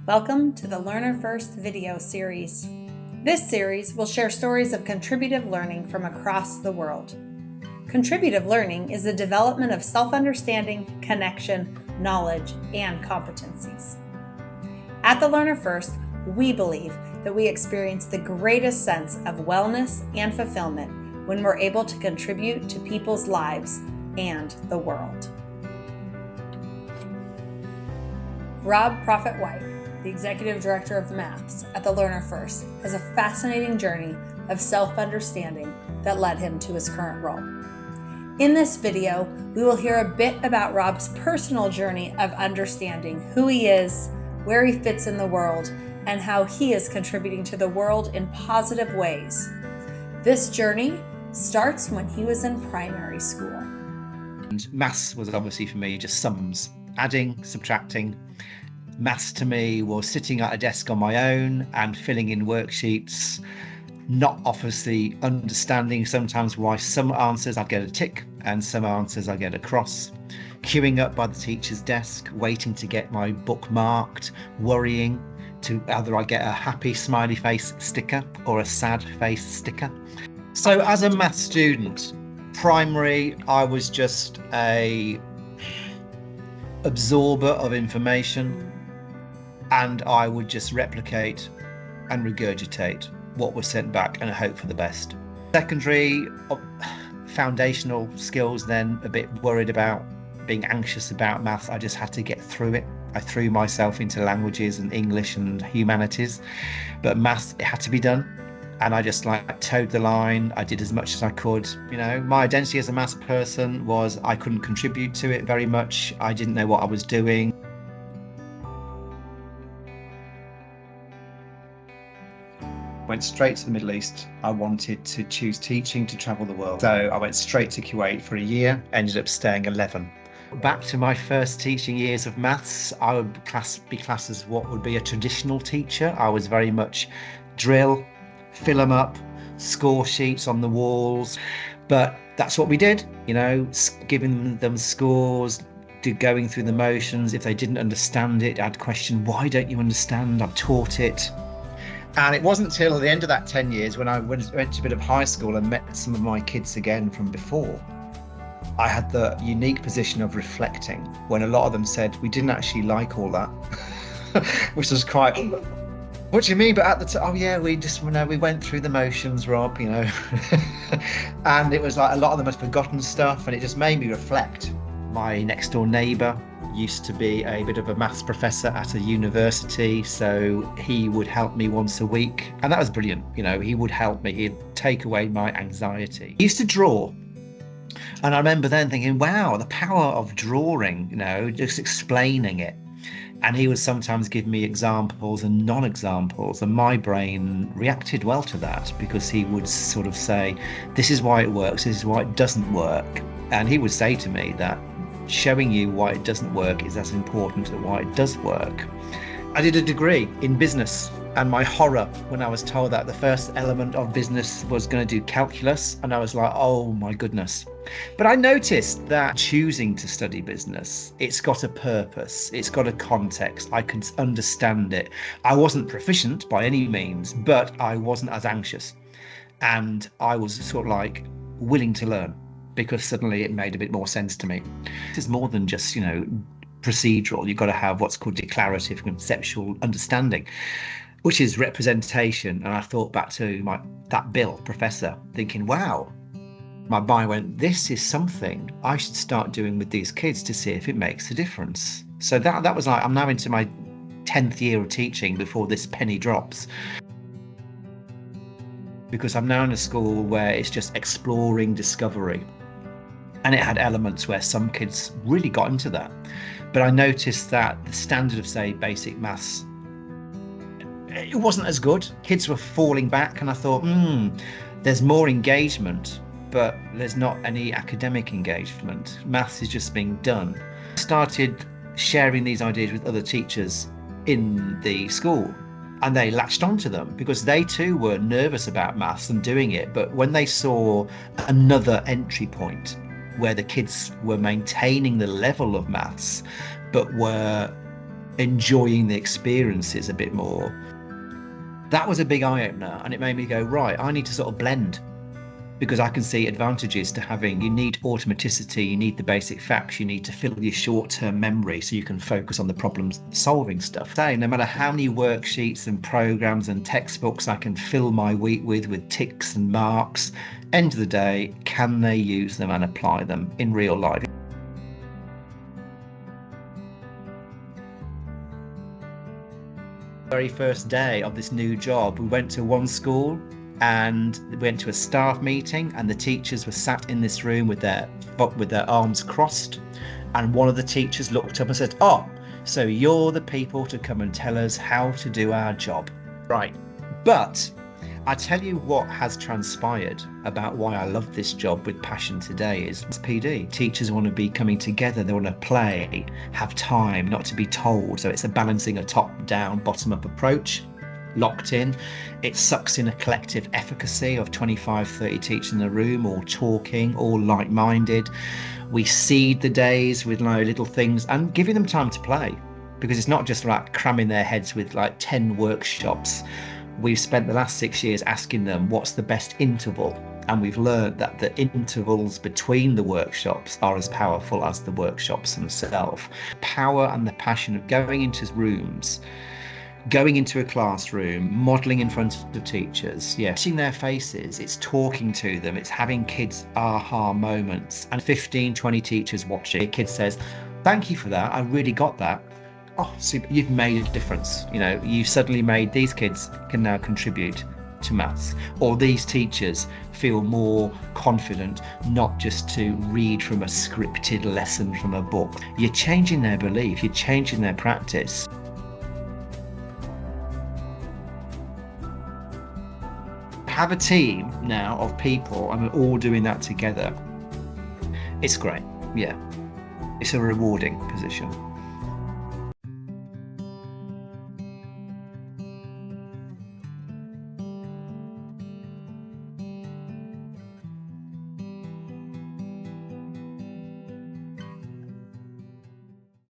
Welcome to the Learner First Video Series. This series will share stories of contributive learning from across the world. Contributive learning is the development of self-understanding, connection, knowledge, and competencies. At the Learner First, we believe that we experience the greatest sense of wellness and fulfillment when we're able to contribute to people's lives and the world. Rob Proffitt-White, the Executive Director of Maths at the Learner First, has a fascinating journey of self-understanding that led him to his current role. In this video, we will hear a bit about Rob's personal journey of understanding who he is, where he fits in the world, and how he is contributing to the world in positive ways. This journey starts when he was in primary school. And maths was obviously for me just sums, adding, subtracting. Maths to me was sitting at a desk on my own and filling in worksheets, not obviously understanding sometimes why some answers I'd get a tick and some answers I get a cross, queuing up by the teacher's desk, waiting to get my book marked, worrying to either I get a happy smiley face sticker or a sad face sticker. So as a maths student, primary, I was just a absorber of information, and I would just replicate and regurgitate what was sent back and hope for the best. Secondary, foundational skills, then a bit worried about being anxious about maths. I just had to get through it. I threw myself into languages and English and humanities, but maths, it had to be done. And I just towed the line. I did as much as I could. You know, my identity as a maths person was I couldn't contribute to it very much. I didn't know what I was doing. Went straight to the Middle East. I wanted to choose teaching to travel the world. So I went straight to Kuwait for a year, ended up staying 11. Back to my first teaching years of maths, I would be classed as what would be a traditional teacher. I was very much drill, fill them up, score sheets on the walls. But that's what we did, you know, giving them scores, going through the motions. If they didn't understand it, I'd question, why don't you understand? I've taught it. And it wasn't till the end of that 10 years when I went to a bit of high school and met some of my kids again from before, I had the unique position of reflecting when a lot of them said, we didn't actually like all that, which was quite, what do you mean? But at the time, oh yeah, we just, you know, we went through the motions, Rob, you know. And it was like a lot of them had forgotten stuff, and it just made me reflect. My next door neighbour used to be a bit of a maths professor at a university, so he would help me once a week, and that was brilliant. You know, he would help me, he'd take away my anxiety. He used to draw, and I remember then thinking, wow, the power of drawing, you know, just explaining it. And he would sometimes give me examples and non-examples, and my brain reacted well to that, because he would sort of say, this is why it works, this is why it doesn't work. And he would say to me that showing you why it doesn't work is as important as why it does work. I did a degree in business, and my horror when I was told that the first element of business was going to do calculus, and I was like, oh my goodness. But I noticed that choosing to study business, it's got a purpose, it's got a context, I can understand it. I wasn't proficient by any means, but I wasn't as anxious, and I was sort of like willing to learn, because suddenly it made a bit more sense to me. It's more than just, you know, procedural. You've got to have what's called declarative conceptual understanding, which is representation. And I thought back to that Bill professor, thinking, wow, my mind went, this is something I should start doing with these kids to see if it makes a difference. So that was like, I'm now into my 10th year of teaching before this penny drops, because I'm now in a school where it's just exploring discovery. And it had elements where some kids really got into that. But I noticed that the standard of, say, basic maths, it wasn't as good. Kids were falling back, and I thought, there's more engagement, but there's not any academic engagement. Maths is just being done. I started sharing these ideas with other teachers in the school, and they latched onto them because they too were nervous about maths and doing it. But when they saw another entry point where the kids were maintaining the level of maths, but were enjoying the experiences a bit more. That was a big eye-opener, and it made me go, right, I need to sort of blend, because I can see advantages to having, you need automaticity, you need the basic facts, you need to fill your short-term memory so you can focus on the problem solving stuff. So no matter how many worksheets and programs and textbooks I can fill my week with ticks and marks, end of the day, can they use them and apply them in real life? Very first day of this new job, we went to one school and we went to a staff meeting, and the teachers were sat in this room with their arms crossed, and one of the teachers looked up and said, "Oh, so you're the people to come and tell us how to do our job." Right. But I tell you what has transpired about why I love this job with passion today is PD. Teachers want to be coming together, they want to play, have time, not to be told. So it's a balancing a top-down, bottom-up approach, locked in. It sucks in a collective efficacy of 25, 30 teachers in the room, all talking, all like-minded. We seed the days with little things and giving them time to play, because it's not just like cramming their heads with like 10 workshops. We've spent the last 6 years asking them what's the best interval, and we've learned that the intervals between the workshops are as powerful as the workshops themselves. Power and the passion of going into rooms, going into a classroom, modelling in front of teachers, seeing their faces, it's talking to them, it's having kids aha moments, and 15, 20 teachers watching. A kid says, "Thank you for that, I really got that." Oh, super, you've made a difference. You know, you've suddenly made these kids can now contribute to maths, or these teachers feel more confident not just to read from a scripted lesson from a book. You're changing their belief, you're changing their practice. Have a team now of people and we're all doing that together. It's great, yeah. It's a rewarding position.